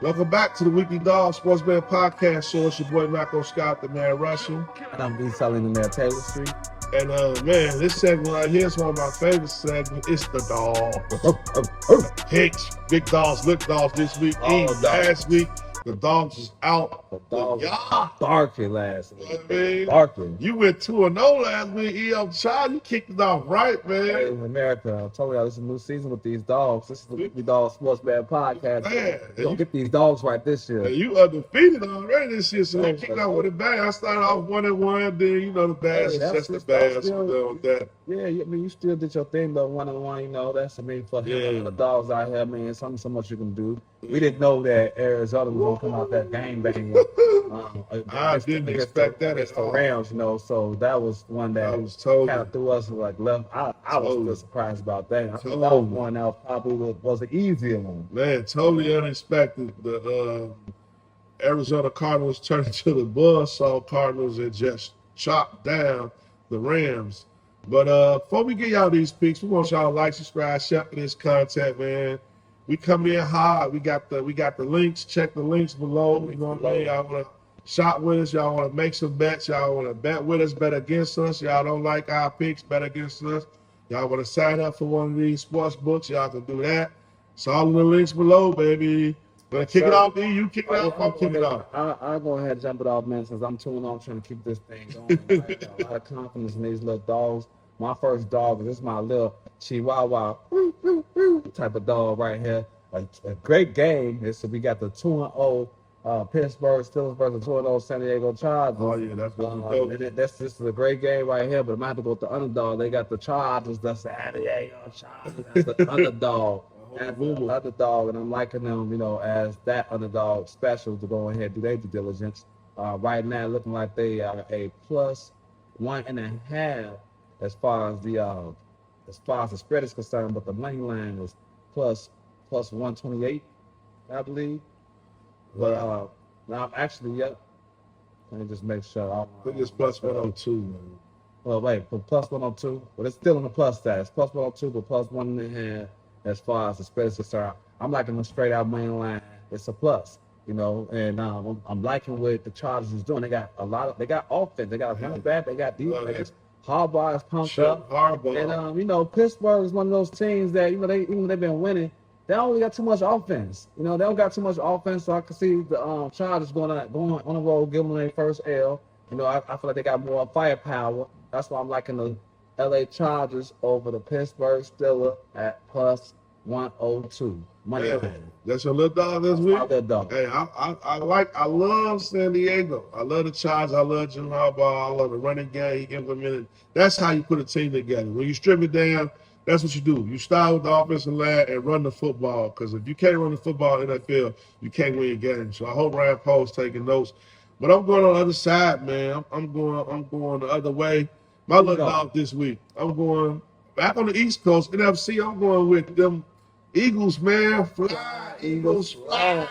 Welcome back to the Weekly Dog Sportsman Podcast Show. It's your boy M.Scott E, the man Russell. And I'm B. Selling in there, Taylor Street. And man, this segment right here is one of my favorite segments. It's the dog. Picks, big dogs, little dogs this week. Last week, the dogs was out. The dogs barking last week. I mean, Barking. You went 2-0 last week. You kicked it off right, man. Hey, in America, I told y'all this is a new season with these dogs. This is the Weekly Dog Sportsman Podcast. Man, we're going to get these dogs right this year. You undefeated already this year, so you kicked out with a bang. I started off 1-1, then, you know, the bass is just the bass. With that. Yeah, I mean, you still did your thing, but 1-1, you know, that's, I mean, for the dogs out here, man, it's something so much you can do. We didn't know that Arizona was going to come out that game bang. I didn't expect that at all. Rams, you know, so that was one that kind of threw us like left. I was really surprised about that. I think that was one that probably was an easier one. Man, totally unexpected. The Arizona Cardinals turned into the Buzzsaw Cardinals and just chopped down the Rams. But before we get y'all these picks, we want y'all to like, subscribe, share this content, man. We come in hard. We got the links. Check the links below. You know what I mean? Y'all want to shop with us. Y'all want to make some bets. Y'all want to bet with us, bet against us. Y'all don't like our picks, bet against us. Y'all want to sign up for one of these sports books, y'all can do that. It's all in the links below, baby. But kick it off, D. You kick it off. I'll kick it off. I'll go ahead and jump it off, man, since I'm 2-0. I'm trying to keep this thing going. I got a lot of confidence in these little dogs. My first dog is my little Chihuahua type of dog right here. A great game. So we got the 2-0 Pittsburgh Steelers versus 2-0 San Diego Chargers. Oh yeah, that's what this is a great game right here. But I'm gonna have to go with the underdog. They got the Chargers. The San Diego Chargers. That's the underdog. That's the underdog, and I'm liking them, you know, as that underdog special to go ahead and do their due diligence. Right now, looking like they are a +1.5 as far as the spread is concerned, but the money line is plus 128, I believe. But now I'm actually, let me just make sure. I think it's plus 102, man. Well, wait, for plus 102, but it's still in the plus stat. It's plus 102, but plus 1.5 as far as the spread is concerned. I'm liking the straight out money line. It's a plus, you know, and I'm liking what the Chargers is doing. They got they got offense. They got running back. They got defense. Harbaugh is pumped up. And, you know, Pittsburgh is one of those teams that, you know, they've been winning. They only got too much offense. You know, they don't got too much offense, so I can see the Chargers going on the road, giving them their first L. You know, I feel like they got more firepower. That's why I'm liking the L.A. Chargers over the Pittsburgh Steelers at plus 102. Money line. That's your little dog this week? My little dog. Hey, I love San Diego. I love the Chargers. I love Jim Harbaugh. I love the running game he implemented. That's how you put a team together. When you strip it down, that's what you do. You start with the offensive line and run the football. Because if you can't run the football in that field, you can't win games. So I hope Ryan Poe's taking notes. But I'm going on the other side, man. I'm going the other way. My little dog this week. I'm going back on the East Coast, NFC. I'm going with them Eagles, man. Fly, Eagles, fly.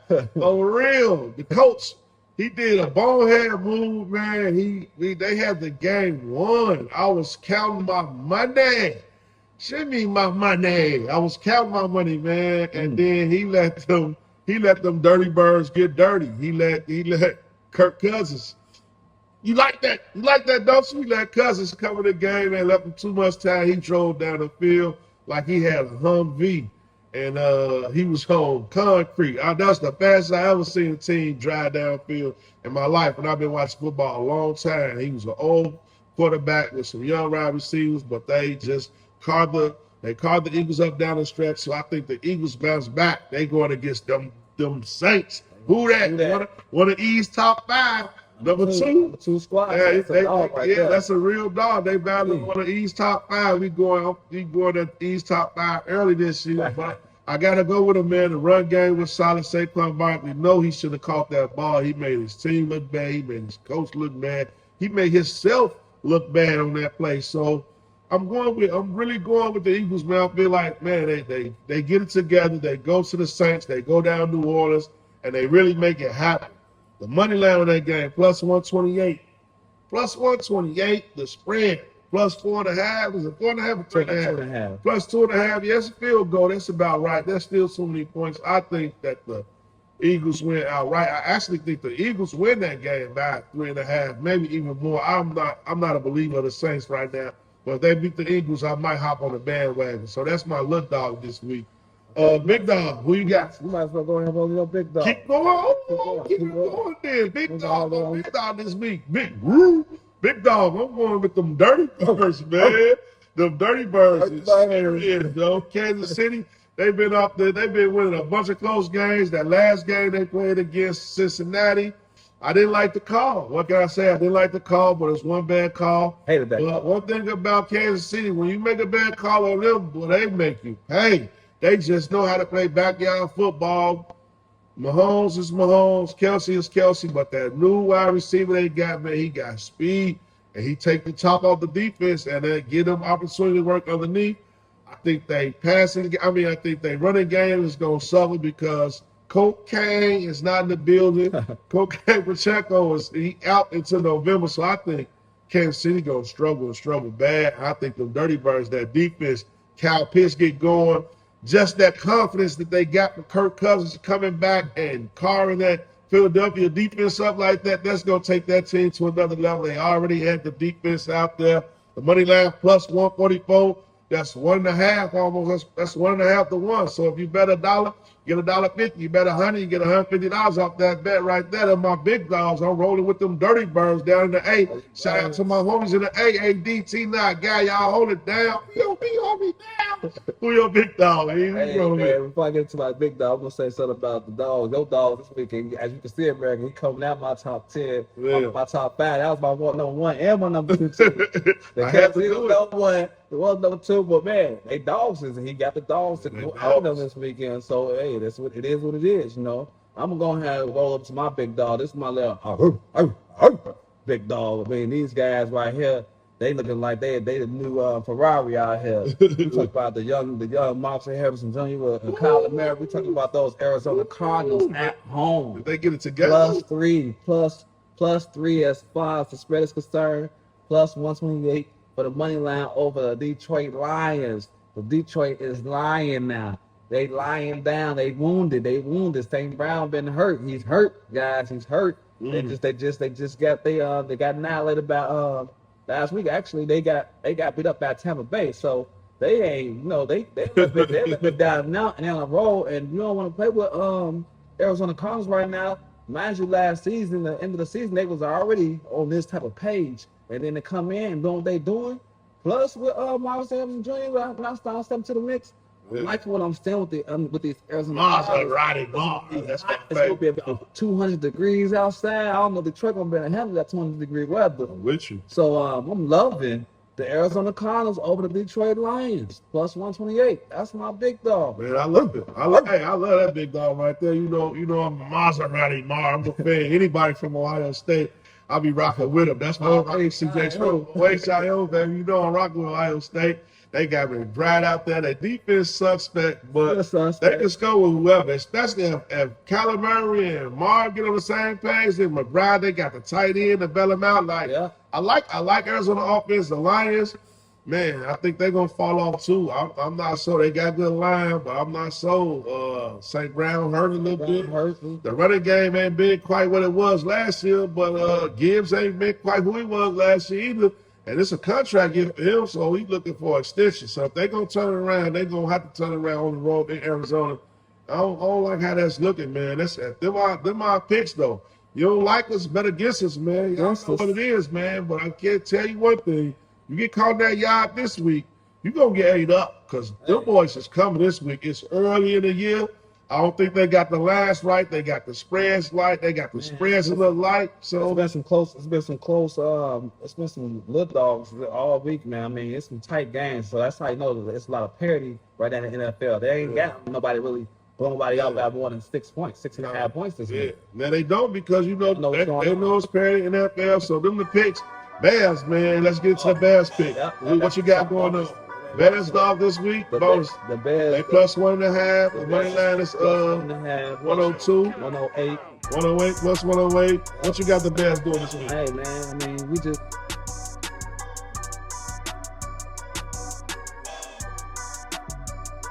For real. The coach, he did a bonehead move, man. They had the game won. I was counting my money. Send me my money. I was counting my money, man. And then he let them dirty birds get dirty. He let Kirk Cousins. You like that? You like that, don't you? He let Cousins come in the game and left him too much time. He drove down the field like he had a Humvee, and he was on concrete. That's the fastest I ever seen a team drive downfield in my life. And I've been watching football a long time. He was an old quarterback with some young wide receivers, but they just carved the Eagles up down the stretch. So I think the Eagles bounce back. They going against them Saints. Who that? One of E's top 5. Number 2. 2 squads. That's a real dog. They battling one of E's top 5. We going to E's top 5 early this year. But I gotta go with him, man. The run game was solid. Saquon Barkley, he should have caught that ball. He made his team look bad. He made his coach look bad. He made himself look bad on that play. So I'm really going with the Eagles, man. I feel like, man, they get it together. They go to the Saints. They go down New Orleans, and they really make it happen. The money line on that game, plus 128. Plus 128, the spread. Plus 4.5. Is it 4.5 or 3.5? Plus 2.5. Yes, field goal. That's about right. That's still so many points. I think that the Eagles win outright. I actually think the Eagles win that game by 3.5, maybe even more. I'm not a believer of the Saints right now, but if they beat the Eagles, I might hop on the bandwagon. So that's my little dog this week. Big dog, who you got? You might as well go ahead and roll your big dog. Keep going. Keep going then. Big dog this week. Big dog. I'm going with them dirty birds, man. Them dirty birds. Kansas City. They've been up there. They've been winning a bunch of close games. That last game they played against Cincinnati, I didn't like the call. What can I say? I didn't like the call, but it's one bad call. Hated that. But one thing about Kansas City, when you make a bad call on them, boy, they make you pay. They just know how to play backyard football. Mahomes is Mahomes, Kelsey is Kelsey, but that new wide receiver they got, man, he got speed, and he take the top off the defense and then give them opportunity to work underneath. I think they running game is going to suffer because Cocaine is not in the building. Cocaine Pacheco is out until November, so I think Kansas City going to struggle bad. I think the Dirty Birds, that defense, Kyle Pitts get going. Just that confidence that they got from Kirk Cousins coming back and carving that Philadelphia defense up like that, that's going to take that team to another level. They already had the defense out there. The money line plus 144, that's 1.5 almost. That's 1.5 to 1. So if you bet $1, you get $1.50. You bet $100, you get $150 off that bet right there. And my big dogs, I'm rolling with them Dirty Birds down in the A. Shout out to my homies in the AADT9. Guy, y'all hold it down. Hold me down. Who your big dog? Hey, man, before I get to my big dog, I'm going to say something about the dogs. Your dog this weekend, as you can see, American, he coming out my top 10, my top 5. That was my number 1 and my number 2 team. The Cavs was number 1. It was number 2, but man, they dogs, and he got the dogs to go out them this weekend. So hey, that's what it is, you know. I'm gonna have to roll up to my big dog. This is my little big dog. I mean, these guys right here, they looking like they the new Ferrari out here. We talk about the young Marshall Harrison Jr. and Kyle Murray. We talking about those Arizona Cardinals at home. Did they get it together? Plus three as far as the spread is concerned. Plus 128 for the money line over the Detroit Lions. The Detroit is lying now. They lying down. They wounded. St. Brown been hurt. He's hurt, guys. He's hurt. They got annihilated by last week. Actually, they got beat up by Tampa Bay. So they ain't, they've been down now and on a roll. And you don't want to play with Arizona Cardinals right now. Mind you, last season, the end of the season, they was already on this type of page. And then they come in and do what they doing. Plus with Miles Sanders Jr. when I start stepping to the mix. I like what I'm saying with these Arizona. That's my favorite. It's gonna be about 200 degrees outside. I don't know Detroit gonna be able to handle that 200-degree weather. I'm with you. So I'm loving the Arizona Cardinals over the Detroit Lions plus 128. That's my big dog. Man, I love it. I love that big dog right there. You know I'm a Maserati Mar. I'm a fan. Anybody from Ohio State, I'll be rocking with him. That's my CJ Stroh. Way baby. You know I'm rocking with Ohio State. They got me right out there. Their defense suspect, but they can score with whoever, especially if Kyler Murray and Marr get on the same page. And McBride, they got the tight end to bail him out. I like Arizona offense. The Lions, man, I think they're gonna fall off too. I'm not so. They got good line, but I'm not so. St. Brown hurt a little bit. The running game ain't been quite what it was last year, but Gibbs ain't been quite who he was last year either. And it's a contract gift for him, so he's looking for extension. So if they're going to turn it around, they're going to have to turn it around on the road in Arizona. I don't like how that's looking, man. They're my picks, though. You don't like us, bet against us, man. You don't know what it is, man. But I can't tell you one thing. You get caught in that yard this week, you're going to get ate up because them boys is coming this week. It's early in the year. I don't think they got the lines right. They got the spreads right. They got the spreads a little light. So it's been some close. It's been some little dogs all week, man. I mean, it's some tight games. So that's how you know it's a lot of parity right now in the NFL. They ain't got nobody really blowing nobody out by more than 6 points, 6.5 points this week. Now they don't because they know it's parity in the NFL. So them the picks. Bears, man. Let's get to the Bears pick. What you got going on? Bears dog this week. The Bears. They plus 1.5. The money line is 102, 108, 108 plus 108. What you got the Bears doing this week? Hey man, I mean we just